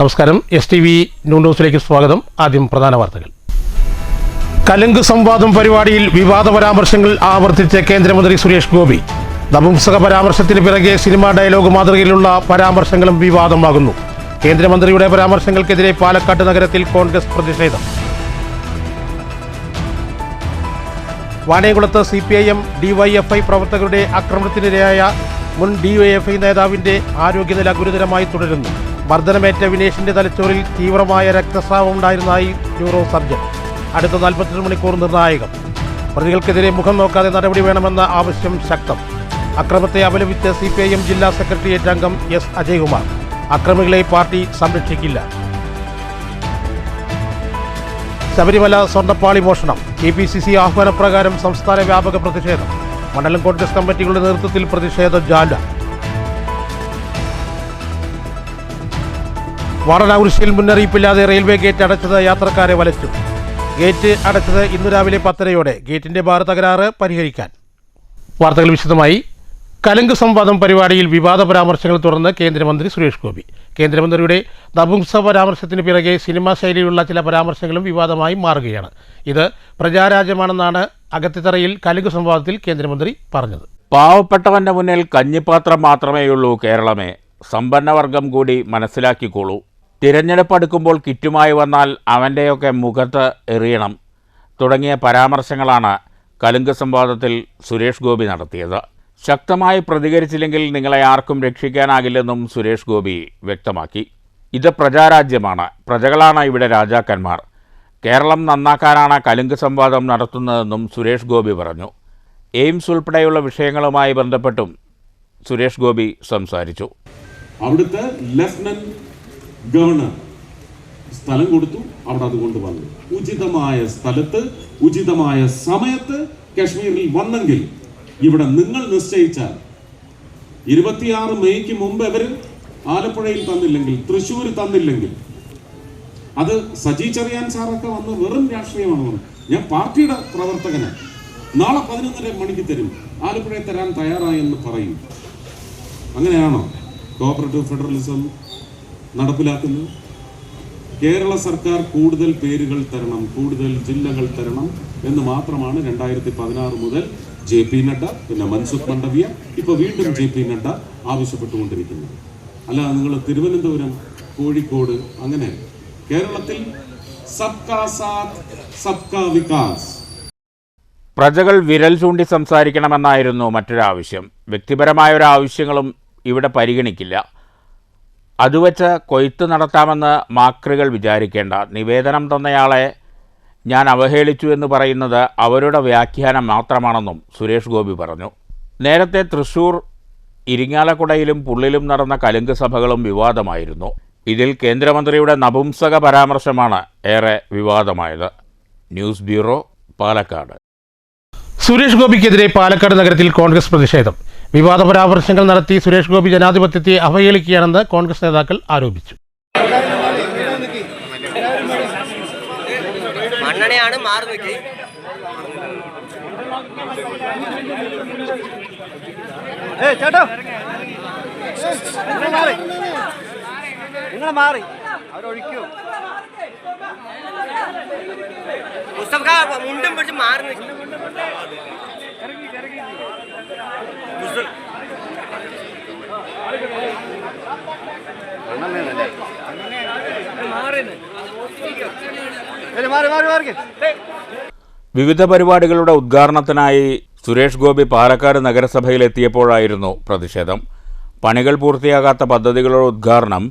നമസ്കാരം. STV ന്യൂസിലേക്ക് സ്വാഗതം. ആദ്യം പ്രധാന വാർത്തകൾ. കലുങ്ക് സംവാദം പരിപാടിയിൽ വിവാദ പരാമർശങ്ങൾ ആവർത്തിച്ച കേന്ദ്രമന്ത്രി സുരേഷ് ഗോപി. നപുംസക പരാമർശത്തിന് പിറകെ സിനിമാ ഡയലോഗ് മാതൃകയിലുള്ള പരാമർശങ്ങളും വിവാദമാകുന്നു. കേന്ദ്രമന്ത്രിയുടെ പരാമർശങ്ങൾക്കെതിരെ പാലക്കാട് നഗരത്തിൽ കോൺഗ്രസ് പ്രതിഷേധം. വാണിയംകുളത്ത് CPIM DYFI പ്രവർത്തകരുടെ ആക്രമണത്തിനിരയായ മുൻ DYFI നേതാവിന്റെ ആരോഗ്യനില ഗുരുതരമായി തുടരുന്നു. മർദ്ദനമേറ്റ വിനേഷിന്റെ തലച്ചോറിൽ തീവ്രമായ രക്തസ്രാവം ഉണ്ടായിരുന്നതായി ന്യൂറോ സർജൻ. അടുത്ത 48 മണിക്കൂർ നിർണായകം. പ്രതികൾക്കെതിരെ മുഖം നോക്കാതെ നടപടി വേണമെന്ന ആവശ്യം ശക്തം. അക്രമത്തെ അപലപിച്ച് CPIM ജില്ലാ സെക്രട്ടേറിയറ്റ് അംഗം S. അജയ്കുമാർ. അക്രമികളെ പാർട്ടി സംരക്ഷിക്കില്ല. ശബരിമല സ്വർണ്ണപ്പാളി മോഷണം. KPCC ആഹ്വാനപ്രകാരം സംസ്ഥാന വ്യാപക പ്രതിഷേധം. മണ്ഡലം കോൺഗ്രസ് കമ്മിറ്റികളുടെ നേതൃത്വത്തിൽ പ്രതിഷേധ ജാല. വാടനാകുരിശിൽ മുന്നറിയിപ്പില്ലാതെ റെയിൽവേ ഗേറ്റ് അടച്ചത് യാത്രക്കാരെ വലച്ചു. ഗേറ്റ് അടച്ചത് ഇന്ന് രാവിലെ 10:30-ഓടെ. ഗേറ്റിന്റെ ഭാര തകരാറ് പരിഹരിക്കാൻ. വാർത്തകൾ വിശദമായി. കലുങ്ക് സംവാദം പരിപാടിയിൽ വിവാദ പരാമർശങ്ങൾ തുടർന്ന് കേന്ദ്രമന്ത്രി സുരേഷ് ഗോപി. കേന്ദ്രമന്ത്രിയുടെ നപുംസക പരാമർശത്തിന് പിറകെ സിനിമാ ശൈലിയിലുള്ള ചില പരാമർശങ്ങളും വിവാദമായി മാറുകയാണ്. ഇത് പ്രജാരാജ്യമാണെന്നാണ് അകത്തിത്തറയിൽ കലുങ്ക് സംവാദത്തിൽ കേന്ദ്രമന്ത്രി പറഞ്ഞത്. പാവപ്പെട്ടവന്റെ മുന്നിൽ കഞ്ഞിപ്പാത്രം മാത്രമേയുള്ളൂ കേരളമേ, സമ്പന്നവർഗം കൂടി മനസ്സിലാക്കിക്കോളൂ. തിരഞ്ഞെടുപ്പ് അടുക്കുമ്പോൾ കിറ്റുമായി വന്നാൽ അവൻ്റെയൊക്കെ മുഖത്ത് എറിയണം തുടങ്ങിയ പരാമർശങ്ങളാണ് കലുങ്ക് സംവാദത്തിൽ സുരേഷ് ഗോപി നടത്തിയത്. ശക്തമായി പ്രതികരിച്ചില്ലെങ്കിൽ നിങ്ങളെ ആർക്കും രക്ഷിക്കാനാകില്ലെന്നും സുരേഷ് ഗോപി വ്യക്തമാക്കി. ഇത് പ്രജാരാജ്യമാണ്, പ്രജകളാണ് ഇവിടെ രാജാക്കന്മാർ. കേരളം നന്നാക്കാനാണ് കലുങ്ക് സംവാദം നടത്തുന്നതെന്നും സുരേഷ് ഗോപി പറഞ്ഞു. എയിംസ് ഉൾപ്പെടെയുള്ള വിഷയങ്ങളുമായി ബന്ധപ്പെട്ടും സുരേഷ് ഗോപി സംസാരിച്ചു. അവിടുത്തെ ലഫ്റ്റനന്റ് ഗവർണർ സ്ഥലം കൊടുത്തു, അവിടെ അത് കൊണ്ടുവന്നു. ഉചിതമായ സ്ഥലത്ത് ഉചിതമായ സമയത്ത് കാശ്മീരിൽ വന്നെങ്കിൽ ഇവിടെ നിങ്ങൾ നിശ്ചയിച്ചാൽ 26 മെയ്ക്ക് മുമ്പ് അവർ ആലപ്പുഴയിൽ തന്നില്ലെങ്കിൽ, തൃശ്ശൂർ തന്നില്ലെങ്കിൽ, അത് സജി ചെറിയാൻ സാറൊക്കെ വന്ന് വെറും രാഷ്ട്രീയമാണ്. ഞാൻ പാർട്ടിയുടെ പ്രവർത്തകനാണ്. നാളെ 11:30 മണിക്ക് തരും, ആലപ്പുഴയിൽ തരാൻ തയ്യാറായെന്ന് പറയും. അങ്ങനെയാണോ കോഓപ്പറേറ്റീവ് ഫെഡറലിസം നടപ്പിലാക്കുന്നത്? കേരള സർക്കാർ കൂടുതൽ പേരുകൾ തരണം, കൂടുതൽ ജില്ലകൾ തരണം എന്ന് മാത്രമാണ് 2016 മുതൽ JP നഡ്ഡ, പിന്നെ മൻസുഖ് മണ്ഡവ്യ, ഇപ്പോൾ വീണ്ടും JP നഡ്ഡ ആവശ്യപ്പെട്ടുകൊണ്ടിരിക്കുന്നത്. അല്ലാതെ നിങ്ങൾ തിരുവനന്തപുരം, കോഴിക്കോട്, അങ്ങനെ കേരളത്തിൽ സബ്കാ സാത്ത് സബ്കാ വികാസ്. പ്രജകൾ വിരൽ ചൂണ്ടി സംസാരിക്കണമെന്നായിരുന്നു മറ്റൊരാവശ്യം. വ്യക്തിപരമായ ഒരു ആവശ്യങ്ങളും ഇവിടെ പരിഗണിക്കില്ല. അതുവച്ച് കൊയ്ത്ത് നടത്താമെന്ന് മാക്രികൾ വിചാരിക്കേണ്ട. നിവേദനം തന്നയാളെ ഞാൻ അവഹേളിച്ചു എന്ന് പറയുന്നത് അവരുടെ വ്യാഖ്യാനം മാത്രമാണെന്നും സുരേഷ് ഗോപി പറഞ്ഞു. നേരത്തെ തൃശ്ശൂർ ഇരിങ്ങാലക്കുടയിലും പുള്ളിലും നടന്ന കലുങ്ക് സഭകളും വിവാദമായിരുന്നു. ഇതിൽ കേന്ദ്രമന്ത്രിയുടെ നപുംസക പരാമർശമാണ് ഏറെ വിവാദമായത്. News bureau, Palakkad. സുരേഷ് ഗോപിക്കെതിരെ പാലക്കാട് നഗരത്തിൽ കോൺഗ്രസ് പ്രതിഷേധം. വിവാദ പരാമർശങ്ങൾ നടത്തി സുരേഷ് ഗോപി ജനാധിപത്യത്തെ അവഹേളിക്കുകയാണെന്ന് കോൺഗ്രസ് നേതാക്കൾ ആരോപിച്ചു. മുണ്ടും പിടിച്ച് മാറി നിൽക്കും. വിവിധ പരിപാടികളുടെ ഉദ്ഘാടനത്തിനായി സുരേഷ് ഗോപി പാലക്കാട് നഗരസഭയിലെത്തിയപ്പോഴായിരുന്നു പ്രതിഷേധം. പണികൾ പൂർത്തിയാകാത്ത പദ്ധതികളുടെ ഉദ്ഘാടനം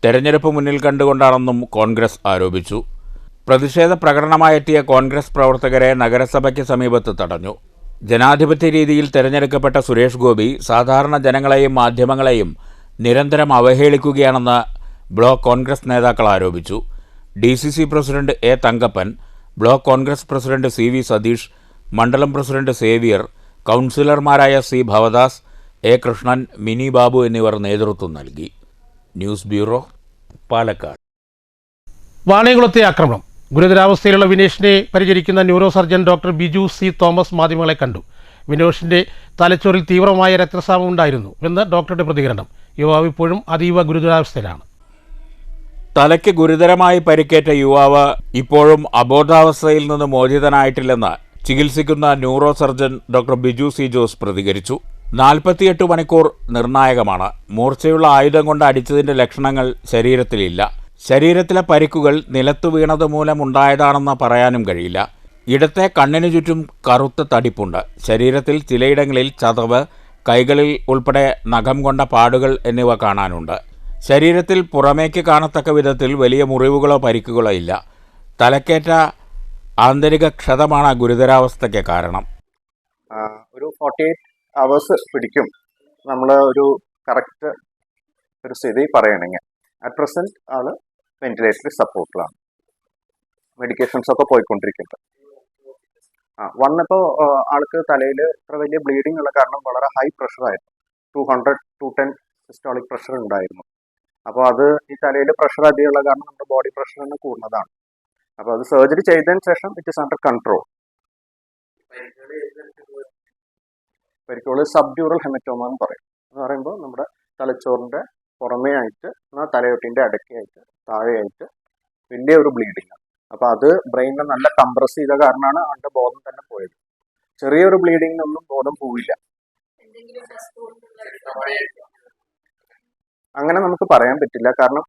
തെരഞ്ഞെടുപ്പ് മുന്നിൽ കണ്ടുകൊണ്ടാണെന്നും കോൺഗ്രസ് ആരോപിച്ചു. പ്രതിഷേധ പ്രകടനമായെത്തിയ കോൺഗ്രസ് പ്രവർത്തകരെ നഗരസഭയ്ക്ക് സമീപത്ത് തടഞ്ഞു. ജനാധിപത്യ രീതിയിൽ തെരഞ്ഞെടുക്കപ്പെട്ട സുരേഷ് ഗോപി സാധാരണ ജനങ്ങളെയും മാധ്യമങ്ങളെയും നിരന്തരം അവഹേളിക്കുകയാണെന്ന് ബ്ലോക്ക് കോൺഗ്രസ് നേതാക്കൾ ആരോപിച്ചു. DCC president A. Thankappan, block Congress president CV Satheesh, മണ്ഡലം പ്രസിഡന്റ് സേവിയർ, കൗൺസിലർമാരായ C. ഭവദാസ്, A. കൃഷ്ണൻ, മിനി ബാബു എന്നിവർ നേതൃത്വം നൽകി. News bureau, Palakkad. വാണിയംകുളത്തെ ആക്രമണം. ഗുരുതരാവസ്ഥയിലുള്ള വിനേഷിനെ പരിചരിക്കുന്ന neuro surgeon doctor Biju C. Thomas മാധ്യമങ്ങളെ കണ്ടു. വിനോഷിന്റെ തലച്ചോറിൽ തീവ്രമായ രക്തസ്രാവം ഉണ്ടായിരുന്നു എന്ന് ഡോക്ടറുടെ പ്രതികരണം. യുവാവ് ഇപ്പോഴും അതീവ ഗുരുതരാവസ്ഥയിലാണ്. തലയ്ക്ക് ഗുരുതരമായി പരിക്കേറ്റ യുവാവ് ഇപ്പോഴും അബോധാവസ്ഥയിൽ നിന്ന് മോചിതനായിട്ടില്ലെന്ന് ചികിത്സിക്കുന്ന neuro surgeon doctor Biju C Jose പ്രതികരിച്ചു. 48 മണിക്കൂർ നിർണായകമാണ്. മൂർച്ചയുള്ള ആയുധം കൊണ്ട് അടിച്ചതിന്റെ ലക്ഷണങ്ങൾ ശരീരത്തിലില്ല. ശരീരത്തിലെ പരിക്കുകൾ നിലത്തു വീണത് മൂലമുണ്ടായതാണെന്ന് പറയാനും കഴിയില്ല. ഇടത്തെ കണ്ണിനു ചുറ്റും കറുത്ത തടിപ്പുണ്ട്. ശരീരത്തിൽ ചിലയിടങ്ങളിൽ ചതവ്, കൈകളിൽ ഉൾപ്പെടെ നഖം കൊണ്ട പാടുകൾ എന്നിവ കാണാനുണ്ട്. ശരീരത്തിൽ പുറമേക്ക് കാണത്തക്ക വിധത്തിൽ വലിയ മുറിവുകളോ പരിക്കുകളോ ഇല്ല. തലക്കേറ്റ ആന്തരിക ക്ഷതമാണ് ഗുരുതരാവസ്ഥയ്ക്ക് കാരണം. ഒരു 48 hours പിടിക്കും നമ്മൾ ഒരു കറക്റ്റ് ഒരു സ്ഥിതി പറയണമെങ്കിൽ. അറ്റ് പ്രസന്റ് ആള് വെന്റിലേറ്ററി സപ്പോർട്ടിലാണ്. മെഡിക്കേഷൻസ് ഒക്കെ പോയിക്കൊണ്ടിരിക്കുന്നുണ്ട്. വന്നപ്പോൾ ആൾക്ക് തലയിൽ ഇത്ര വലിയ ബ്ലീഡിംഗ് ഉള്ള കാരണം വളരെ ഹൈ പ്രഷർ ആയിരുന്നു. 200-210 സിസ്റ്റോളിക് പ്രഷർ ഉണ്ടായിരുന്നു. അപ്പോൾ അത് ഈ തലയിൽ പ്രഷർ അധികമുള്ള കാരണം നമ്മുടെ ബോഡി പ്രഷർ തന്നെ കൂടുന്നതാണ്. അപ്പോൾ അത് സർജറി ചെയ്തതിന് ശേഷം ഇറ്റ് ഇസ് അണ്ടർ കൺട്രോൾ. പരിക്കുകൾ സബ്ഡ്യൂറൽ ഹെമറ്റോമ എന്ന് പറയും. എന്ന് പറയുമ്പോൾ നമ്മുടെ തലച്ചോറിൻ്റെ പുറമേ ആയിട്ട് എന്നാൽ തലയൊട്ടിൻ്റെ ഇടയ്ക്കായിട്ട് താഴെയായിട്ട് വലിയ ഒരു ബ്ലീഡിങ് ആണ്. അപ്പോൾ അത് ബ്രെയിനിനെ നല്ല കംപ്രസ് ചെയ്ത കാരണമാണ് അവൻ്റെ ബോധം തന്നെ പോയത്. ചെറിയൊരു ബ്ലീഡിങ്ങിനൊന്നും ബോധം പോവില്ല. അങ്ങനെ നമുക്ക് പറയാൻ പറ്റില്ല. കാരണം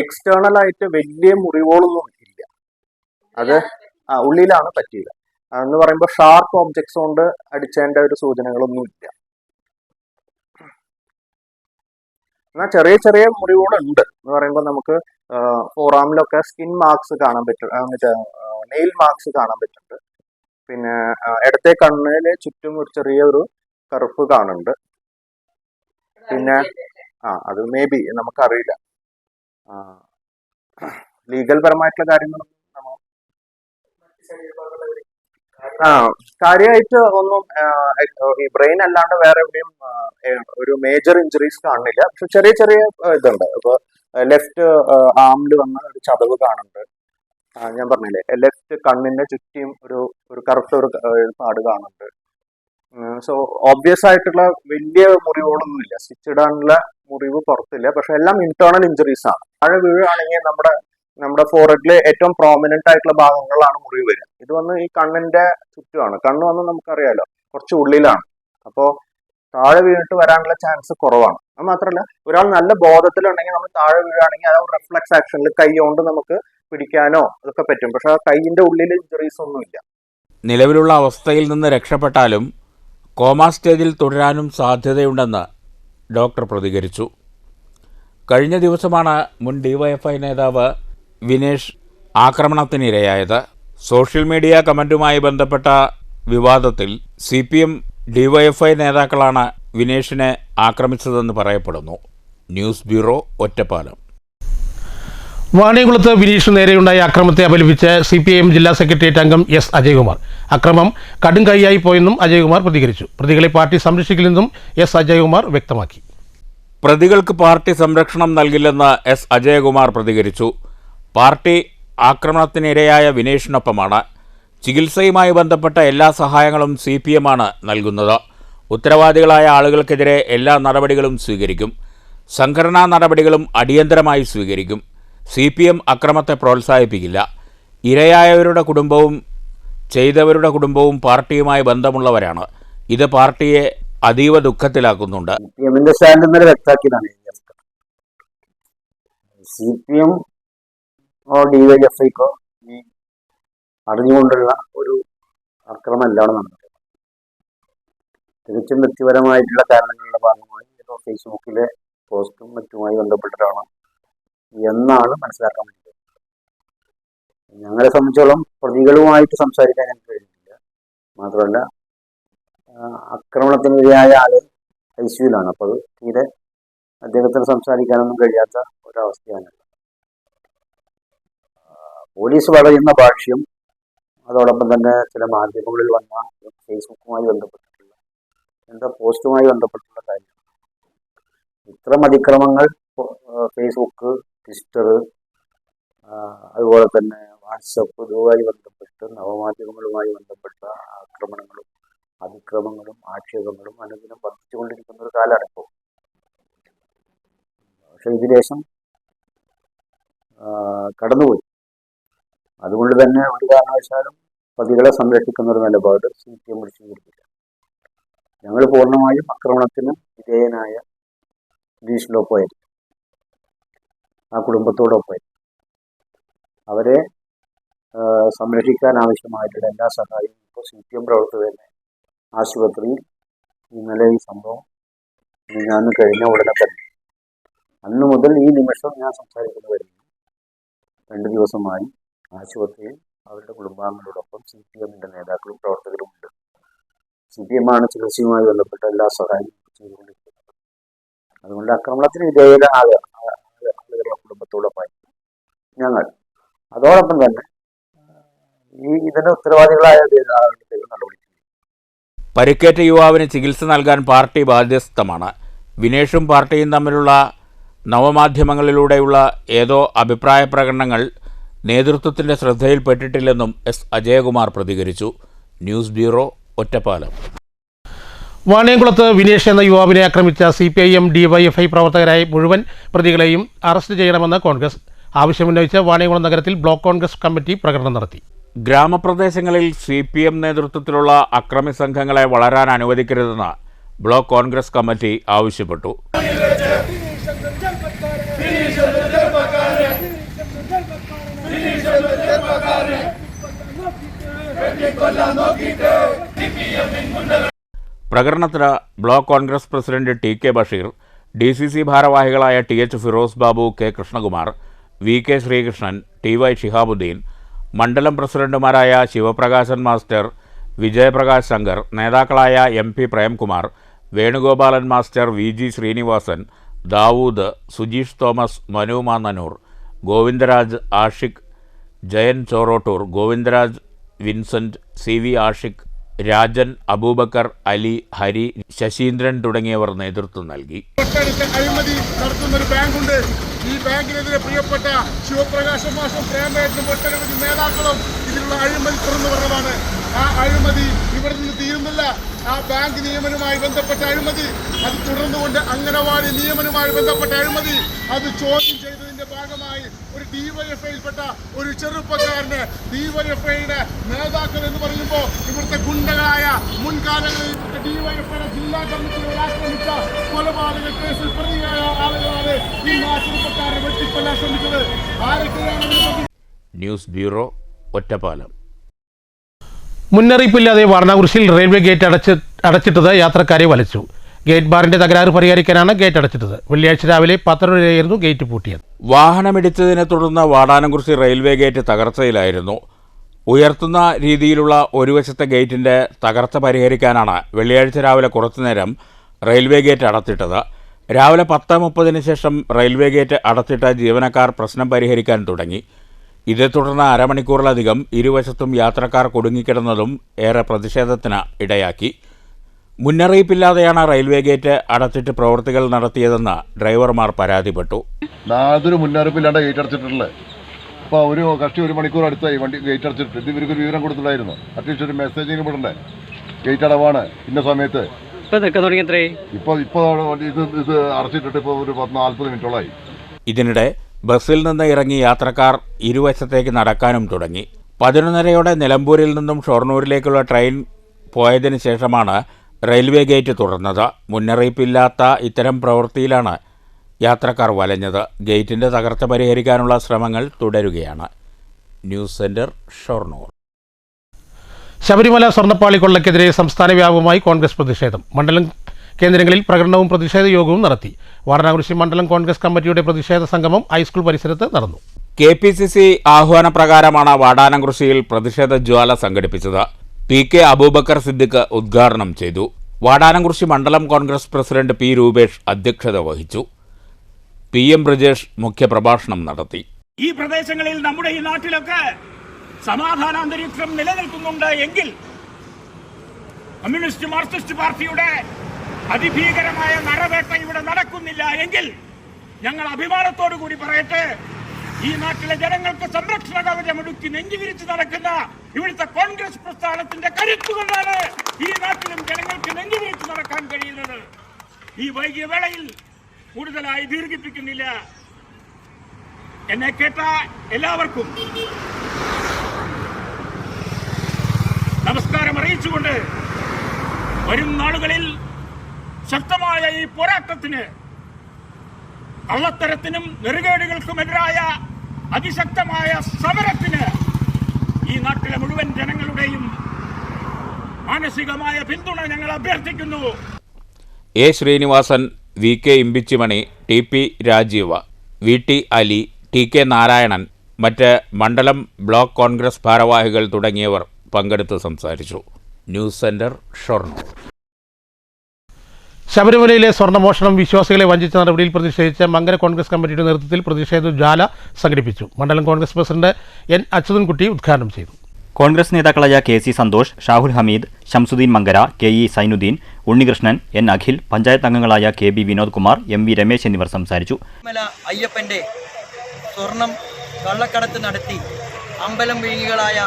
എക്സ്റ്റേണൽ ആയിട്ട് വലിയ മുറിവുകളൊന്നും ഇല്ല. അത് ഉള്ളിലാണ് പറ്റിയില്ല. എന്ന് പറയുമ്പോൾ ഷാർപ്പ് ഓബ്ജക്ട്സ് കൊണ്ട് അടിച്ചതിൻ്റെ ഒരു സൂചനകളൊന്നും ഇല്ല. എന്നാൽ ചെറിയ ചെറിയ മുറിവുകളുണ്ട്. എന്ന് പറയുമ്പോൾ നമുക്ക് ഫോറാമിലൊക്കെ സ്കിൻ മാർക്സ് കാണാൻ പറ്റും, മറ്റേ നെയിൽ മാർക്സ് കാണാൻ പറ്റുന്നുണ്ട്. പിന്നെ ഇടത്തെ കണ്ണിന് ചുറ്റും ഒരു ചെറിയൊരു കറുപ്പ് കാണുന്നുണ്ട്. പിന്നെ അത് മേ ബി നമുക്കറിയില്ല. ലീഗൽ പരമായിട്ടുള്ള കാര്യങ്ങളും കാര്യമായിട്ട് ഒന്നും ഈ ബ്രെയിൻ അല്ലാണ്ട് വേറെ എവിടെയും ഒരു മേജർ ഇഞ്ചുറീസ് കാണുന്നില്ല. പക്ഷെ ചെറിയ ചെറിയ ഇതുണ്ട്. ഇപ്പൊ ലെഫ്റ്റ് ആമിൽ വന്ന ഒരു ചതവ് കാണുന്നുണ്ട്. ഞാൻ പറഞ്ഞില്ലേ, ലെഫ്റ്റ് കണ്ണിന്റെ ചുറ്റിയും ഒരു കറുത്ത ഒരു പാട് കാണുന്നുണ്ട്. സോ ഓബ്വിയസ് ആയിട്ടുള്ള വലിയ മുറിവുകളൊന്നും ഇല്ല. സ്റ്റിച്ച് ഇടാനുള്ള മുറിവ് പുറത്തില്ല. പക്ഷെ എല്ലാം ഇന്റേണൽ ഇഞ്ചുറീസ് ആണ്. താഴെ വീഴാണെങ്കിൽ നമ്മുടെ ഫോറഹെഡിലെ ഏറ്റവും പ്രോമിനന്റ് ആയിട്ടുള്ള ഭാഗങ്ങളിലാണ് മുറിവ് വരിക. ഇത് വന്ന് ഈ കണ്ണിന്റെ ചുറ്റുമാണ്. കണ്ണ് വന്ന് നമുക്കറിയാലോ കുറച്ച് ഉള്ളിലാണ്. അപ്പോൾ താഴെ വീണിട്ട് വരാനുള്ള ചാൻസ് കുറവാണ്. അത് മാത്രമല്ല, ഒരാൾ നല്ല ബോധത്തിലുണ്ടെങ്കിൽ നമ്മൾ താഴെ വീഴുകയാണെങ്കിൽ ആ റിഫ്ലക്സ് ആക്ഷനിൽ കൈ കൊണ്ട് നമുക്ക് പിടിക്കാനോ അതൊക്കെ പറ്റും. പക്ഷെ ആ കൈയിന്റെ ഉള്ളിൽ ഇഞ്ചുറീസ് ഒന്നുമില്ല. നിലവിലുള്ള അവസ്ഥയിൽ നിന്ന് രക്ഷപ്പെട്ടാലും കോമാ സ്റ്റേജിൽ തുടരാനും സാധ്യതയുണ്ടെന്ന് ഡോക്ടർ പ്രതികരിച്ചു. കഴിഞ്ഞ ദിവസമാണ് മുൻ ഡിവൈഎഫ്ഐ നേതാവ് വിനേഷ് ആക്രമണത്തിനിരയായത്. സോഷ്യൽ മീഡിയ കമൻറ്റുമായി ബന്ധപ്പെട്ട വിവാദത്തിൽ CPM ഡിവൈഎഫ്ഐ നേതാക്കളാണ് വിനേഷിനെ ആക്രമിച്ചതെന്ന് പറയപ്പെടുന്നു. News bureau, Ottapalam. വാണിയംകുളത്ത് വിനീഷിന് നേരെയുണ്ടായ അക്രമത്തെ അപലപിച്ച് CPIM ജില്ലാ സെക്രട്ടേറിയറ്റ് അംഗം S. അജയ്കുമാർ. അക്രമം കടും കൈയായി പോയെന്നും അജയ്കുമാർ പ്രതികരിച്ചു. പ്രതികളെ പാർട്ടി സംരക്ഷിക്കില്ലെന്നും S. അജയ്കുമാർ വ്യക്തമാക്കി. പ്രതികൾക്ക് പാർട്ടി സംരക്ഷണം നൽകില്ലെന്ന് S. അജയകുമാർ പ്രതികരിച്ചു. പാർട്ടി ആക്രമണത്തിനിരയായ വിനേഷിനൊപ്പമാണ്. ചികിത്സയുമായി ബന്ധപ്പെട്ട എല്ലാ സഹായങ്ങളും CPM ആണ് നൽകുന്നത്. ഉത്തരവാദികളായ ആളുകൾക്കെതിരെ എല്ലാ നടപടികളും സ്വീകരിക്കും. സംഘടനാ നടപടികളും അടിയന്തരമായി സ്വീകരിക്കും. CPM അക്രമത്തെ പ്രോത്സാഹിപ്പിക്കില്ല. ഇരയായവരുടെ കുടുംബവും ചെയ്തവരുടെ കുടുംബവും പാർട്ടിയുമായി ബന്ധമുള്ളവരാണ്. ഇത് പാർട്ടിയെ അതീവ ദുഃഖത്തിലാക്കുന്നുണ്ട്. CPM സ്റ്റാൻഡ് ഇന്നലെ വ്യക്തമാക്കിയതാണ്. CPM DYFIക്കോ ഈ അറിഞ്ഞുകൊണ്ടുള്ള ഒരു ആക്രമണമല്ലാണ് നടന്നത്. തികച്ചും വ്യക്തിപരമായിട്ടുള്ള കാരണങ്ങളുടെ ഭാഗമായി ഫേസ്ബുക്കിലെ പോസ്റ്റും മറ്റുമായി ബന്ധപ്പെട്ടിട്ടാണ് എന്നാണ് മനസ്സിലാക്കാൻ പറ്റുന്നത്. ഞങ്ങളെ സംബന്ധിച്ചോളം പ്രതികളുമായിട്ട് സംസാരിക്കാൻ ഞങ്ങൾക്ക് കഴിയുന്നില്ല. മാത്രമല്ല, ആക്രമണത്തിനിരയായ ആള് ICUവിലാണ്. അപ്പോൾ അത് തീരെ അദ്ദേഹത്തിന് സംസാരിക്കാനൊന്നും കഴിയാത്ത ഒരവസ്ഥയാണ്. പോലീസ് പറയുന്ന ഭാഷ്യം, അതോടൊപ്പം തന്നെ ചില മാധ്യമങ്ങളിൽ വന്ന ഫേസ്ബുക്കുമായി ബന്ധപ്പെട്ടിട്ടുള്ള പോസ്റ്റുമായി ബന്ധപ്പെട്ടുള്ള കാര്യം, ഇത്തരം അതിക്രമങ്ങൾ ഫേസ്ബുക്ക്, ട്വിറ്റർ, അതുപോലെ തന്നെ വാട്സപ്പ് ഇതുമായി ബന്ധപ്പെട്ട് നവമാധ്യമങ്ങളുമായി ബന്ധപ്പെട്ട ആക്രമണങ്ങളും അതിക്രമങ്ങളും ആക്ഷേപങ്ങളും അനുദിനം വർദ്ധിച്ചുകൊണ്ടിരിക്കുന്ന ഒരു കാലമാണ് ഇപ്പോൾ. പക്ഷെ ഇതിലേശം കടന്നുപോയി. അതുകൊണ്ട് തന്നെ ഒരു കാരണവശാലും പ്രതികളെ സംരക്ഷിക്കുന്ന ഒരു നിലപാട് CPM സ്വീകരിക്കില്ല. ഞങ്ങൾ പൂർണ്ണമായും ആക്രമണത്തിന് വിധേയനായ ഗ്രീഷിനൊപ്പമായിരിക്കും, ആ കുടുംബത്തോടൊപ്പമായിരിക്കും. അവരെ സംരക്ഷിക്കാൻ ആവശ്യമായിട്ടുള്ള എല്ലാ സഹായവും ഇപ്പോൾ CPM പ്രവർത്തകരെ ആശുപത്രിയിൽ ഇന്നലെ ഈ സംഭവം ഞാൻ കഴിഞ്ഞ ഉടനെ തന്നെ അന്ന് മുതൽ ഈ നിമിഷം ഞാൻ സംസാരിക്കുന്നു വരുന്നു 2 ദിവസമായി ആശുപത്രിയിൽ അവരുടെ കുടുംബാംഗങ്ങളോടൊപ്പം CPMന്റെ നേതാക്കളും പ്രവർത്തകരും ഉണ്ട്. CPM ആണ് ചികിത്സയുമായി ബന്ധപ്പെട്ട എല്ലാ സഹായവും ചെയ്തുകൊണ്ടിരിക്കുന്നത്. അതുകൊണ്ട് ആക്രമണത്തിന് വിധേയരായ ആളുകളുടെ കുടുംബത്തോടൊപ്പം ഞങ്ങൾ അതോടൊപ്പം തന്നെ ഇതിന്റെ ഉത്തരവാദികളായ നടപടി. പരിക്കേറ്റ യുവാവിന് ചികിത്സ നൽകാൻ പാർട്ടി ബാധ്യസ്ഥമാണ്. വിനേഷും പാർട്ടിയും തമ്മിലുള്ള നവമാധ്യമങ്ങളിലൂടെയുള്ള ഏതോ അഭിപ്രായ പ്രകടനങ്ങൾ നേതൃത്വത്തിന്റെ ശ്രദ്ധയിൽപ്പെട്ടിട്ടില്ലെന്നും S. അജയകുമാർ പ്രതികരിച്ചു. News bureau, Ottapalam. വാണിയംകുളത്ത് വിനേഷ് എന്ന യുവാവിനെ ആക്രമിച്ച CPIM DYFI പ്രവർത്തകരായ മുഴുവൻ പ്രതികളെയും അറസ്റ്റ് ചെയ്യണമെന്ന് കോൺഗ്രസ് ആവശ്യമുന്നയിച്ച് വാണിയംകുളം നഗരത്തിൽ ബ്ലോക്ക് കോൺഗ്രസ് കമ്മിറ്റി പ്രകടനം നടത്തി. ഗ്രാമപ്രദേശങ്ങളിൽ CPM നേതൃത്വത്തിലുള്ള അക്രമി സംഘങ്ങളെ വളരാൻ അനുവദിക്കരുതെന്ന് ബ്ലോക്ക് കോൺഗ്രസ് കമ്മിറ്റി ആവശ്യപ്പെട്ടു. പ്രകടനത്തിന് block Congress president TK Basheer, DCC ഭാരവാഹികളായ TH Firos Babu, K. Krishnakumar, VK Sreekrishnan, TY Shihabuddin, മണ്ഡലം പ്രസിഡന്റുമാരായ ശിവപ്രകാശൻ മാസ്റ്റർ, വിജയപ്രകാശ് ശങ്കർ, നേതാക്കളായ MP Premkumar, Venugopalan master, VG Sreenivasan, Dawood, Sujeesh Thomas, Manu Mannanoor, Govindaraj, Ashiq, Jayan Chorottoor, Govindaraj, Vincent, CV Ashiq, Rajan, Abubakar, Ali, Hari, Saseendran തുടങ്ങിയവർ നേതൃത്വം നൽകി. അഴിമതി നടത്തുന്നൊരു ബാങ്കുണ്ട്. ഈ ബാങ്കിനെതിരെ പ്രിയപ്പെട്ട ശിവപ്രകാശ മാഷും പ്രേമേട്ടും ഒട്ടനവധി നേതാക്കളും ഇതിലുള്ള അഴിമതി തുറന്നു പറഞ്ഞതാണ്. ആ അഴിമതി ഇവിടെ നിന്ന് തീരുന്നില്ല. ആ ബാങ്ക് നിയമനവുമായി ബന്ധപ്പെട്ട അഴിമതി അത് തുടർന്നുകൊണ്ട് അംഗനവാടി നിയമനവുമായി ബന്ധപ്പെട്ട അഴിമതി അത് ചോദ്യം ചെയ്തതിന്റെ ഭാഗമായി ഒരു DYFIയിൽപ്പെട്ട ഒരു ചെറുപ്പക്കാരന് DYFIയുടെ നേതാക്കൾ എന്ന് പറയുമ്പോൾ ഇവിടുത്തെ ഗുണ്ടകളായ മുൻകാലങ്ങളിൽ DYFIയുടെ ജില്ലാ കമ്മിറ്റിയെ ആക്രമിച്ച കൊലപാതക കേസിൽ പ്രതിയായ ആളുകളാണ് ഇന്ന് ആ ചെറുപ്പക്കാരനെ വെട്ടിക്കൊല്ലാൻ ശ്രമിച്ചത്. ആരൊക്കെയാണ്? News bureau, Ottapalam. മുന്നറിയിപ്പില്ലാതെ വാരണാകുറിശ്ശിയിൽ റെയിൽവേ ഗേറ്റ് അടച്ചിട്ടത് യാത്രക്കാരെ വലച്ചു. ഗേറ്റ് ബാറിന്റെ തകരാറ് പരിഹരിക്കാനാണ് ഗേറ്റ് അടച്ചിട്ടത്. വെള്ളിയാഴ്ച രാവിലെ 10 വരെയായിരുന്നു ഗേറ്റ് പൂട്ടിയത്. വാഹനമിടിച്ചതിനെ തുടർന്ന് വാടാനംകുറിശ്ശി റെയിൽവേ ഗേറ്റ് തകർച്ചയിലായിരുന്നു. ഉയർത്തുന്ന രീതിയിലുള്ള ഒരു വശത്തെ ഗേറ്റിന്റെ തകർച്ച പരിഹരിക്കാനാണ് വെള്ളിയാഴ്ച രാവിലെ കുറച്ചുനേരം റെയിൽവേ ഗേറ്റ് അടച്ചിട്ടത്. രാവിലെ 10:30 ശേഷം റെയിൽവേ ഗേറ്റ് അടച്ചിട്ട ജീവനക്കാർ പ്രശ്നം പരിഹരിക്കാൻ തുടങ്ങി. ഇതേ തുടർന്ന് അരമണിക്കൂറിലധികം ഇരുവശത്തും യാത്രക്കാർ കുടുങ്ങിക്കിടന്നതും ഏറെ പ്രതിഷേധത്തിന് ഇടയാക്കി. മുന്നറിയിപ്പില്ലാതെയാണ് റെയിൽവേ ഗേറ്റ് അടച്ചിട്ട് പ്രവൃത്തികൾ നടത്തിയതെന്ന് ഡ്രൈവർമാർ പരാതിപ്പെട്ടു. യാതൊരു മുന്നറിയിപ്പില്ലാണ്ട് ഗേറ്റ് അടച്ചിട്ടുള്ളത്. ഇപ്പോൾ ഒരു കഷ്ടി 1 മണിക്കൂർ അടുത്തായി വണ്ടി ഗേറ്റ് അടച്ചിട്ട്. ഇത് ഇവർക്കൊരു വിവരം കൊടുത്തിട്ടുണ്ടായിരുന്നു. അറ്റ്ലീസ്റ്റ് ഒരു മെസ്സേജിന് വിടണ്ടേ, ഗേറ്റ് അടവാണ് ഇന്ന സമയത്ത്. ഇപ്പോൾ ഇത് അടച്ചിട്ടിട്ട് ഇപ്പോൾ ഒരു 40 മിനിറ്റോളായി. ഇതിനിടെ ബസ്സിൽ നിന്ന് ഇറങ്ങി യാത്രക്കാർ ഇരുവശത്തേക്ക് നടക്കാനും തുടങ്ങി. 11:30 നിലമ്പൂരിൽ നിന്നും ഷൊർണൂരിലേക്കുള്ള ട്രെയിൻ പോയതിനു ശേഷമാണ് റെയിൽവേ ഗേറ്റ് തുറന്നത്. മുന്നറിയിപ്പില്ലാത്ത ഇത്തരം പ്രവൃത്തിയിലാണ് യാത്രക്കാർ വലഞ്ഞത്. ഗേറ്റിന്റെ തകർച്ച പരിഹരിക്കാനുള്ള ശ്രമങ്ങൾ തുടരുകയാണ്. News centre, Shoranur. ശബരിമല സ്വർണ്ണപ്പാളി കൊള്ളയ്ക്കെതിരെ സംസ്ഥാന വ്യാപകമായി കോൺഗ്രസ് പ്രതിഷേധം. മണ്ഡലം കേന്ദ്രങ്ങളിൽ പ്രകടനവും പ്രതിഷേധ യോഗവും നടത്തി. വാരണാകുറിശ്ശി മണ്ഡലം കോൺഗ്രസ് കമ്മിറ്റിയുടെ പ്രതിഷേധ സംഗമം ഹൈസ്കൂൾ പരിസരത്ത് നടന്നു. KPCC ആഹ്വാനപ്രകാരമാണ് വാടാനംകുറിശ്ശിയിൽ പ്രതിഷേധ ജ്വാല സംഘടിപ്പിച്ചത്. PK അബൂബക്കർ സിദ്ദിഖ് ഉദ്ഘാടനം ചെയ്തു. വാടാനംകുറിശ്ശി മണ്ഡലം കോൺഗ്രസ് പ്രസിഡന്റ് P. രൂപേഷ് അധ്യക്ഷത വഹിച്ചു. PM ബ്രിജേഷ് മുഖ്യപ്രഭാഷണം നടത്തി. ഈ പ്രദേശങ്ങളിൽ നമ്മുടെ ഈ നാട്ടിലൊക്കെ സമാധാനാന്തരീക്ഷം നിലനിൽക്കുന്നുണ്ട് എങ്കിൽ കമ്മ്യൂണിസ്റ്റ് മാർക്സിസ്റ്റ് പാർട്ടിയുടെ അതിഭീകരമായ നരവേട്ട ഇവിടെ നടക്കുന്നില്ല എങ്കിൽ ഞങ്ങൾ അഭിമാനത്തോടു കൂടി പറയട്ടെ, ഈ നാട്ടിലെ ജനങ്ങൾക്ക് സംരക്ഷണ കവചമൊടുക്കി നെഞ്ചുവിരിച്ച് നടക്കുന്ന ഇവിടുത്തെ കോൺഗ്രസ് പ്രസ്ഥാനത്തിന്റെ കരുത്തുകൊണ്ടാണ് ഈ നാട്ടിലും ജനങ്ങൾക്ക് നെഞ്ചുവിരിച്ച് നടക്കാൻ കഴിയുന്നത്. ഈ വൈകിയ വേളയിൽ കൂടുതലായി ദീർഘിപ്പിക്കുന്നില്ല. എന്നെ കേട്ട എല്ലാവർക്കും നമസ്കാരം അറിയിച്ചുകൊണ്ട് വരും നാളുകളിൽ ശക്തമായ ഈ പോരാട്ടത്തിന്, കള്ളത്തരത്തിനും നെറുകേടുകൾക്കുമെതിരായ അതിശക്തമായ സമരത്തിന് ഈ നാട്ടിലെ മുഴുവൻ ജനങ്ങളുടെയും മാനസികമായ പിന്തുണ ഞങ്ങൾ അഭ്യർത്ഥിക്കുന്നു. A Sreenivasan, V K Imbichimani, T P Rajeev, V T Ali, T K Narayanan, മറ്റ് മണ്ഡലം ബ്ലോക്ക് കോൺഗ്രസ് ഭാരവാഹികൾ തുടങ്ങിയവർ പങ്കെടുത്ത് സംസാരിച്ചു. News centre, Shoranur. ശബരിമലയിലെ സ്വർണ്ണമോഷണം വിശ്വാസികളെ വഞ്ചിച്ച നടപടിയിൽ പ്രതിഷേധിച്ച് മങ്കര കോൺഗ്രസ് കമ്മിറ്റിയുടെ നേതൃത്വത്തിൽ പ്രതിഷേധ ജ്വാല സംഘടിപ്പിച്ചു. മണ്ഡലം കോൺഗ്രസ് പ്രസിഡന്റ് എൻ അച്യുതൻകുട്ടി ഉദ്ഘാടനം ചെയ്തു. കോൺഗ്രസ് നേതാക്കളായ K C Santhosh, Shahul Hameed, Shamsuddin Mankara, K E Sainuddin, Unnikrishnan, N Akhil, panchayat അംഗങ്ങളായ K B Vinod Kumar, M V Ramesh എന്നിവർ സംസാരിച്ചു. അയ്യപ്പന്റെ സ്വർണം കള്ളക്കടത്ത് നടത്തി അമ്പലം വിഴുങ്ങികളായ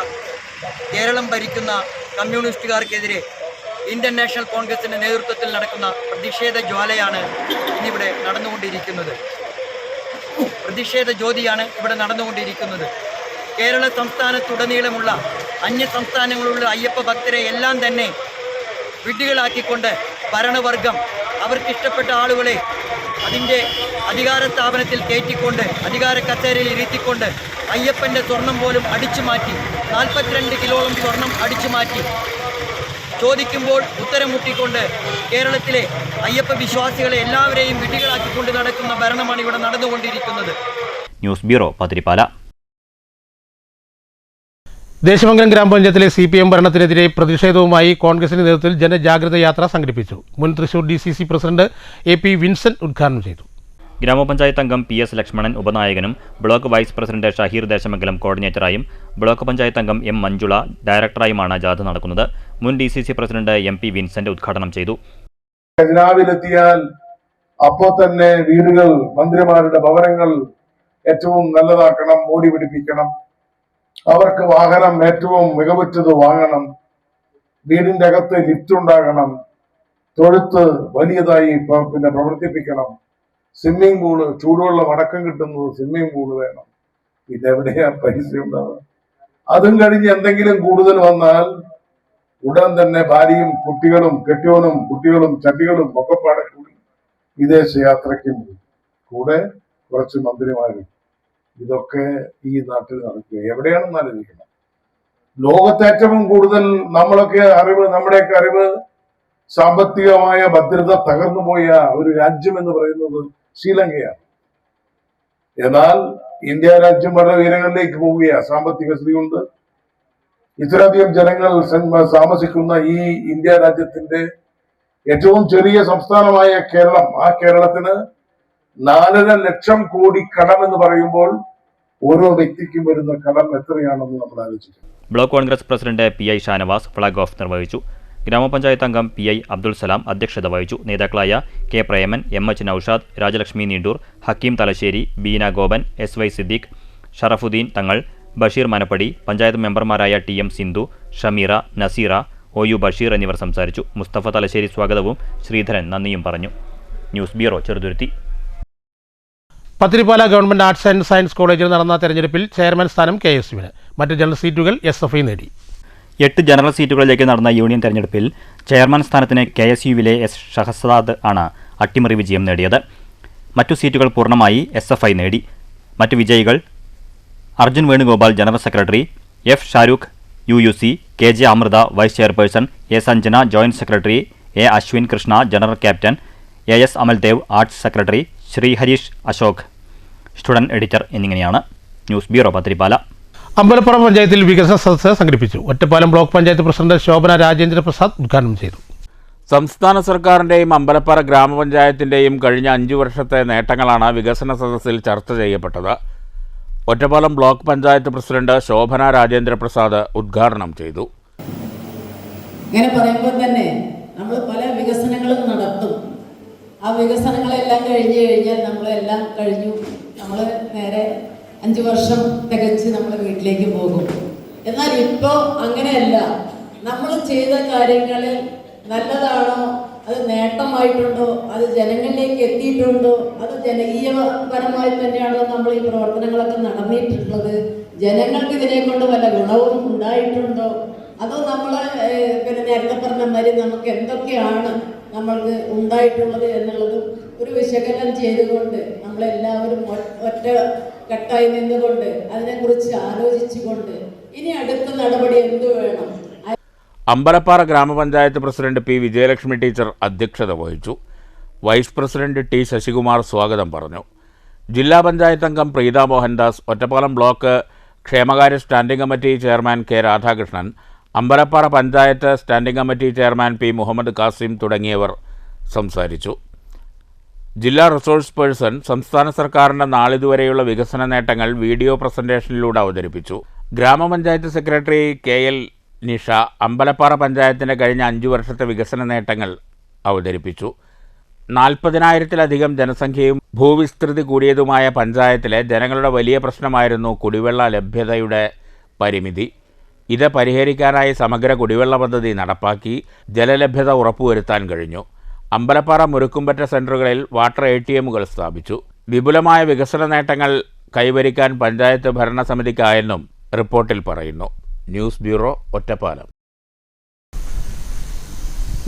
കേരളം ഭരിക്കുന്ന കമ്മ്യൂണിസ്റ്റുകാർക്കെതിരെ ഇന്ത്യൻ നാഷണൽ കോൺഗ്രസിന്റെ നേതൃത്വത്തിൽ നടക്കുന്ന പ്രതിഷേധ ജ്വാലയാണ് ഇന്നിവിടെ നടന്നുകൊണ്ടിരിക്കുന്നത്. പ്രതിഷേധ ജ്യോതിയാണ് ഇവിടെ നടന്നുകൊണ്ടിരിക്കുന്നത്. കേരള സംസ്ഥാനത്തുടനീളമുള്ള അന്യ സംസ്ഥാനങ്ങളിലുള്ള അയ്യപ്പ ഭക്തരെ എല്ലാം തന്നെ വിഡ്ഢികളാക്കിക്കൊണ്ട് ഭരണവർഗം അവർക്കിഷ്ടപ്പെട്ട ആളുകളെ അതിൻ്റെ അധികാര സ്ഥാപനത്തിൽ കയറ്റിക്കൊണ്ട് അധികാര കസേരയിൽ ഇരുത്തിക്കൊണ്ട് അയ്യപ്പൻ്റെ സ്വർണം പോലും അടിച്ചു മാറ്റി 42 കിലോളം സ്വർണം അടിച്ചു മാറ്റി ചോദിക്കുമ്പോൾ ഉത്തരം മുട്ടിക്കൊണ്ട് കേരളത്തിലെ അയ്യപ്പ വിശ്വാസികളെ എല്ലാവരെയും വിഡ്ഢികളാക്കിക്കൊണ്ട് നടക്കുന്ന ഭരണമാണ് ഇവിടെ നടന്നുകൊണ്ടിരിക്കുന്നത്. News bureau, Pathiripala. ദേശമംഗലം ഗ്രാമപഞ്ചായത്തിലെ CPM ഭരണത്തിനെതിരെ പ്രതിഷേധവുമായി കോൺഗ്രസിന്റെ നേതൃത്വത്തിൽ ജനജാഗ്രത യാത്ര സംഘടിപ്പിച്ചു. മുൻ Thrissur DCC president AP Vincent ഉദ്ഘാടനം ചെയ്തു. ഗ്രാമപഞ്ചായത്ത് അംഗം PS ലക്ഷ്മണൻ ഉപനായകനും block vice president Shaheer Desamangalam കോർഡിനേറ്ററായും ബ്ലോക്ക് പഞ്ചായത്ത് അംഗം M മഞ്ജുള ഡയറക്ടറായുമാണ് ജാഥ നടക്കുന്നത്. മുൻ DCC പ്രസിഡന്റ് MP വിൻസെന്റ് ഉദ്ഘാടനം ചെയ്തു. ഖജനാവിലെത്തിയാൽ അപ്പോൾ തന്നെ വീടുകൾ, മന്ത്രിമാരുടെ ഭവനങ്ങൾ ഏറ്റവും നല്ലതാക്കണം, മോടി പിടിപ്പിക്കണം. അവർക്ക് വാഹനം ഏറ്റവും മികവുറ്റത് വാങ്ങണം. വീടിന്റെ അകത്ത് ലിഫ്റ്റ് ഉണ്ടാകണം. തൊഴുത്ത് വലിയതായി പ്രവർത്തിപ്പിക്കണം. സ്വിമ്മിംഗ് പൂള്, ചൂടുവെള്ളം അടക്കം കിട്ടുന്നത് സ്വിമ്മിംഗ് പൂള് വേണം. ഇതെവിടെയാ പൈസ ഉണ്ടാവുക? അതും കഴിഞ്ഞ് എന്തെങ്കിലും കൂടുതൽ വന്നാൽ ഉടൻ തന്നെ ഭാര്യയും കുട്ടികളും കെട്ടിയോനും കുട്ടികളും ചട്ടികളും ഒക്കെ പാടെ കൂടി വിദേശ യാത്രയ്ക്കും കൂടെ കുറച്ച് മന്ത്രിമാരും. ഇതൊക്കെ ഈ നാട്ടിൽ നടക്കുക എവിടെയാണെന്ന് ആലോചിക്കണം. ലോകത്ത് ഏറ്റവും കൂടുതൽ നമ്മുടെയൊക്കെ അറിവ് സാമ്പത്തികമായ ഭദ്രത തകർന്നുപോയ ഒരു രാജ്യം എന്ന് പറയുന്നത് ശ്രീലങ്കയാണ്. എന്നാൽ ഇന്ത്യ രാജ്യം വളരെ ഉയരങ്ങളിലേക്ക് പോവുകയാണ്. സാമ്പത്തിക സ്ഥിതി കൊണ്ട് ഇത്രയധികം ജനങ്ങൾ താമസിക്കുന്ന ഈ ഇന്ത്യ രാജ്യത്തിന്റെ ഏറ്റവും ചെറിയ സംസ്ഥാനമായ കേരളം, ആ കേരളത്തിന് 4.5 ലക്ഷം കോടി കടം എന്ന് പറയുമ്പോൾ ഓരോ വ്യക്തിക്കും വരുന്ന കടം എത്രയാണെന്ന് നമ്മൾ ആലോചിക്കും. Block Congress president PI Shanavas flag off നിർവഹിച്ചു. ഗ്രാമപഞ്ചായത്ത് അംഗം PI അബ്ദുൾ സലാം അധ്യക്ഷത വഹിച്ചു. നേതാക്കളായ K Preman, MH Naushad, Rajalakshmi Neendoor, Hakeem Thalassery, Beena Gopan, SY Siddique, Sharafuddin തങ്ങൾ, ബഷീർ മനപ്പടി, പഞ്ചായത്ത് മെമ്പർമാരായ TM സിന്ധു, ഷമീറ, നസീറ, OU ബഷീർ എന്നിവർ സംസാരിച്ചു. മുസ്തഫ തലശ്ശേരി സ്വാഗതവും ശ്രീധരൻ നന്ദിയും പറഞ്ഞു. News bureau, Cheruthuruthy. Pathirippala government arts and science കോളേജിൽ നടന്ന തെരഞ്ഞെടുപ്പിൽ ചെയർമാൻ സ്ഥാനം KSUവിന്. മറ്റ് ജനറൽ സീറ്റുകൾ SFI നേടി. 8 ജനറൽ സീറ്റുകളിലേക്ക് നടന്ന യൂണിയൻ തെരഞ്ഞെടുപ്പിൽ ചെയർമാൻ സ്ഥാനത്തിന് KSUവിലെ S ഷഹസാദ് ആണ് അട്ടിമറി വിജയം നേടിയത്. മറ്റു സീറ്റുകൾ പൂർണ്ണമായി SFI നേടി. മറ്റു വിജയികൾ Arjun Venugopal general secretary, F Shahrukh UUC, KJ Amritha vice chairperson, A Sanjana joint secretary, A Ashwin Krishna general captain, AS Amaldev arts secretary, Sree Harish Ashok student editor എന്നിങ്ങനെയാണ്. News bureau, Pathirippala. അമ്പലപ്പുറം പഞ്ചായത്തിൽ വികസന സദസ്സ് സംഘടിപ്പിച്ചു. ഒറ്റപ്പാലം ബ്ലോക്ക് പഞ്ചായത്ത് പ്രസിഡന്റ് ശോഭന രാജേന്ദ്ര പ്രസാദ് ഉദ്ഘാടനം ചെയ്തു. സംസ്ഥാന സർക്കാരിൻ്റെയും അമ്പലപ്പാറ ഗ്രാമപഞ്ചായത്തിൻ്റെയും കഴിഞ്ഞ 5 വർഷത്തെ നേട്ടങ്ങളാണ് വികസന സദസ്സിൽ ചർച്ച ചെയ്യപ്പെട്ടത്. ഒറ്റപ്പാലം ബ്ലോക്ക് പഞ്ചായത്ത് പ്രസിഡന്റ് ശോഭന രാജേന്ദ്ര പ്രസാദ് ഉദ്ഘാടനം ചെയ്തു. ഇങ്ങനെ പറയുമ്പോൾ തന്നെ നമ്മൾ പല വികസനങ്ങളും നടത്തും. ആ വികസനങ്ങളെല്ലാം കഴിഞ്ഞാൽ നമ്മളെല്ലാം കഴിഞ്ഞു, നമ്മൾ നേരെ 5 വർഷം തികച്ച് നമ്മൾ വീട്ടിലേക്ക് പോകും. എന്നാൽ ഇപ്പോൾ അങ്ങനെയല്ല. നമ്മൾ ചെയ്ത കാര്യങ്ങളിൽ നല്ലതാണോ അത് നേട്ടമായിട്ടുണ്ടോ, അത് ജനങ്ങളിലേക്ക് എത്തിയിട്ടുണ്ടോ, അത് ജനകീയപരമായി തന്നെയാണോ നമ്മൾ ഈ പ്രവർത്തനങ്ങളൊക്കെ നടന്നിട്ടുള്ളത്, ജനങ്ങൾക്ക് ഇതിനെ കൊണ്ട് വല്ല ഗുണവും ഉണ്ടായിട്ടുണ്ടോ, അതോ നമ്മൾ നേരത്തെ പറഞ്ഞ മാതിരി നമുക്ക് എന്തൊക്കെയാണ് നമ്മൾക്ക് ഉണ്ടായിട്ടുള്ളത് എന്നുള്ളതും ഒരു വിശകലനം ചെയ്തുകൊണ്ട് നമ്മളെല്ലാവരും ഒറ്റ കെട്ടായി നിന്നുകൊണ്ട് അതിനെക്കുറിച്ച് ആലോചിച്ചുകൊണ്ട് ഇനി അടുത്ത നടപടി എന്ത് വേണം. അമ്പലപ്പാറ ഗ്രാമപഞ്ചായത്ത് പ്രസിഡന്റ് പി വിജയലക്ഷ്മി ടീച്ചർ അധ്യക്ഷത വഹിച്ചു. വൈസ് പ്രസിഡന്റ് ടി ശശികുമാർ സ്വാഗതം പറഞ്ഞു. ജില്ലാ പഞ്ചായത്ത് അംഗം പ്രീത മോഹൻദാസ്, ഒറ്റപ്പാലം ബ്ലോക്ക് ക്ഷേമകാര്യ standing committee chairman K Radhakrishnan, Ambalappara panchayat standing committee chairman P Muhammad Kasim തുടങ്ങിയവർ സംസാരിച്ചു. ജില്ലാ റിസോഴ്സ് പേഴ്സൺ സംസ്ഥാന സർക്കാരിൻ്റെ നാളിതുവരെയുള്ള വികസന നേട്ടങ്ങൾ വീഡിയോ പ്രസന്റേഷനിലൂടെ അവതരിപ്പിച്ചു. ഗ്രാമപഞ്ചായത്ത് secretary K L Nisha Ambalappara പഞ്ചായത്തിൻ്റെ കഴിഞ്ഞ 5 വർഷത്തെ വികസന നേട്ടങ്ങൾ അവതരിപ്പിച്ചു. 40,000-ലധികം ജനസംഖ്യയും ഭൂവിസ്തൃതി കൂടിയതുമായ പഞ്ചായത്തിലെ ജനങ്ങളുടെ വലിയ പ്രശ്നമായിരുന്നു കുടിവെള്ള ലഭ്യതയുടെ പരിമിതി. ഇത് പരിഹരിക്കാനായി സമഗ്ര കുടിവെള്ള പദ്ധതി നടപ്പാക്കി ജലലഭ്യത ഉറപ്പുവരുത്താൻ കഴിഞ്ഞു. അമ്പലപ്പാറ മുരുക്കുംപറ്റ സെൻ്ററുകളിൽ വാട്ടർ ATMകൾ സ്ഥാപിച്ചു. വിപുലമായ വികസന നേട്ടങ്ങൾ കൈവരിക്കാൻ പഞ്ചായത്ത് ഭരണസമിതിക്കായെന്നും റിപ്പോർട്ടിൽ പറയുന്നു. News bureau, Ottapalam.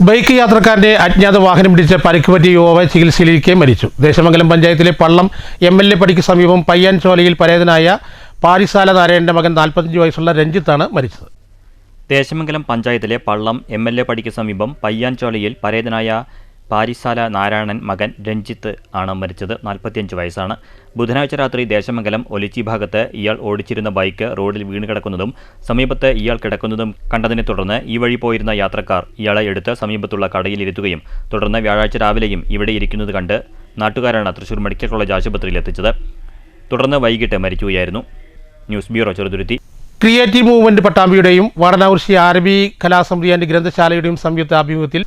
ബൈക്ക് യാത്രക്കാരന്റെ അജ്ഞാത വാഹനം ഇടിച്ച് പരിക്ക് പറ്റിയ യുവാവ് ചികിത്സയിലിരിക്കെ മരിച്ചു. ദേശമംഗലം പഞ്ചായത്തിലെ പള്ളം MLA പടിക്ക് സമീപം പയ്യാൻചോലയിൽ പരേതനായ പാരിസാല നാരായണന്റെ മകൻ 45 വയസ്സുള്ള രഞ്ജിത്താണ് മരിച്ചത്. ദേശമംഗലം പഞ്ചായത്തിലെ പള്ളം MLA പടിക്ക് സമീപം പയ്യാൻചോലയിൽ പരേതനായ പാരിസാല നാരായണൻ മകൻ രഞ്ജിത്ത് ആണ് മരിച്ചത്. 45 വയസ്സാണ്. ബുധനാഴ്ച രാത്രി ദേശമംഗലം ഒലിച്ചി ഭാഗത്ത് ഇയാൾ ഓടിച്ചിരുന്ന ബൈക്ക് റോഡിൽ വീണ് കിടക്കുന്നതും സമീപത്ത് ഇയാൾ കിടക്കുന്നതും കണ്ടതിനെ തുടർന്ന് ഈ വഴി പോയിരുന്ന യാത്രക്കാർ ഇയാളെ എടുത്ത് സമീപത്തുള്ള കടയിലിരുത്തുകയും തുടർന്ന് വ്യാഴാഴ്ച രാവിലെയും ഇവിടെ ഇരിക്കുന്നത് കണ്ട് നാട്ടുകാരാണ് തൃശൂർ മെഡിക്കൽ കോളേജ് ആശുപത്രിയിൽ എത്തിച്ചത്. തുടർന്ന് വൈകിട്ട് മരിക്കുകയായിരുന്നു. News bureau, Cheruthuruthy. Creative movement പട്ടാമ്പിയുടെയും വടനാകുറിശി അറബി കലാസമിതി ആൻഡ് ഗ്രന്ഥശാലയുടെയും സംയുക്ത ആഭിമുഖ്യത്തിൽ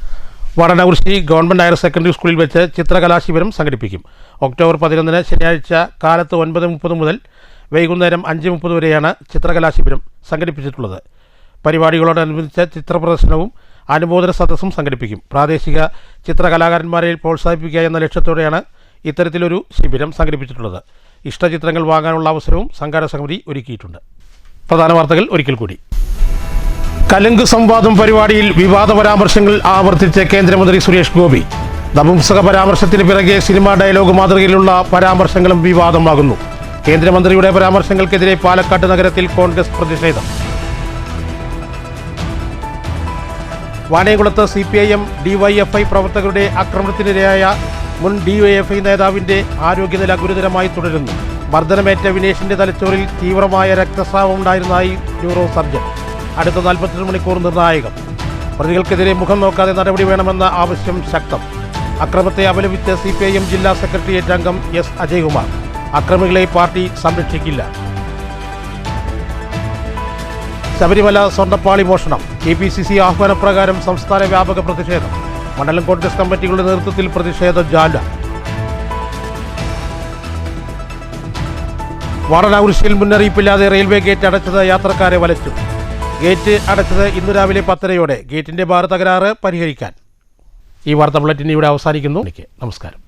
വടനാകുറിശി ഗവൺമെൻറ് ഹയർ സെക്കൻഡറി സ്കൂളിൽ വെച്ച് ചിത്രകലാശിബിരം സംഘടിപ്പിക്കും. ഒക്ടോബർ 11 ശനിയാഴ്ച കാലത്ത് 9:30 മുതൽ വൈകുന്നേരം 5:30 വരെയാണ് ചിത്രകലാശിബിരം സംഘടിപ്പിച്ചിട്ടുള്ളത്. പരിപാടികളോടനുബന്ധിച്ച് ചിത്രപ്രദർശനവും അനുമോദന സദസ്സും സംഘടിപ്പിക്കും. പ്രാദേശിക ചിത്രകലാകാരന്മാരെ പ്രോത്സാഹിപ്പിക്കുക എന്ന ലക്ഷ്യത്തോടെയാണ് ഇത്തരത്തിലൊരു ശിബിരം സംഘടിപ്പിച്ചിട്ടുള്ളത്. ഇഷ്ടചിത്രങ്ങൾ വാങ്ങാനുള്ള അവസരവും സംഘാടക സമിതി ഒരുക്കിയിട്ടുണ്ട്. പ്രധാന വാർത്തകൾ ഒരിക്കൽ കൂടി. കലുങ്ക് സംവാദം പരിപാടിയിൽ വിവാദ പരാമർശങ്ങൾ ആവർത്തിച്ച് കേന്ദ്രമന്ത്രി സുരേഷ് ഗോപി. നപുംസക പരാമർശത്തിന് പിറകെ സിനിമാ ഡയലോഗ് മാതൃകയിലുള്ള പരാമർശങ്ങളും വിവാദമാകുന്നു. കേന്ദ്രമന്ത്രിയുടെ പരാമർശങ്ങൾക്കെതിരെ പാലക്കാട് നഗരത്തിൽ കോൺഗ്രസ് പ്രതിഷേധം. വാണിയംകുളത്ത് CPIM DYFI പ്രവർത്തകരുടെ ആക്രമണത്തിനിരയായ മുൻ DYFI നേതാവിന്റെ ആരോഗ്യനില ഗുരുതരമായി തുടരുന്നു. മർദ്ദനമേറ്റ വിനേഷിന്റെ തലച്ചോറിൽ തീവ്രമായ രക്തസ്രാവം ഉണ്ടായിരുന്നതായി ന്യൂറോ സർജൻ. അടുത്ത 48 മണിക്കൂർ നിർണായകം. പ്രതികൾക്കെതിരെ മുഖം നോക്കാതെ നടപടി വേണമെന്ന ആവശ്യം ശക്തം. അക്രമത്തെ അപലപിച്ച് CPIM ജില്ലാ സെക്രട്ടേറിയറ്റ് അംഗം S അജയ്കുമാർ. അക്രമികളെ പാർട്ടി സംരക്ഷിക്കില്ല. ശബരിമല സ്വർണ്ണപ്പാളി മോഷണം. KPCC ആഹ്വാനപ്രകാരം സംസ്ഥാന വ്യാപക പ്രതിഷേധം. മണ്ഡലം കോൺഗ്രസ് കമ്മിറ്റികളുടെ നേതൃത്വത്തിൽ പ്രതിഷേധ ജാല. വാടനാകുരിശിയിൽ മുന്നറിയിപ്പില്ലാതെ റെയിൽവേ ഗേറ്റ് അടച്ചത് യാത്രക്കാരെ വലച്ചു. ഗേറ്റ് അടച്ചത് ഇന്നു രാവിലെ 10:30 ഗേറ്റിന്റെ ബാർ തകരാറ് പരിഹരിക്കാൻ. ഈ വാർത്താ ബുള്ളറ്റിൻ ഇവിടെ അവസാനിക്കുന്നു. നമസ്കാരം.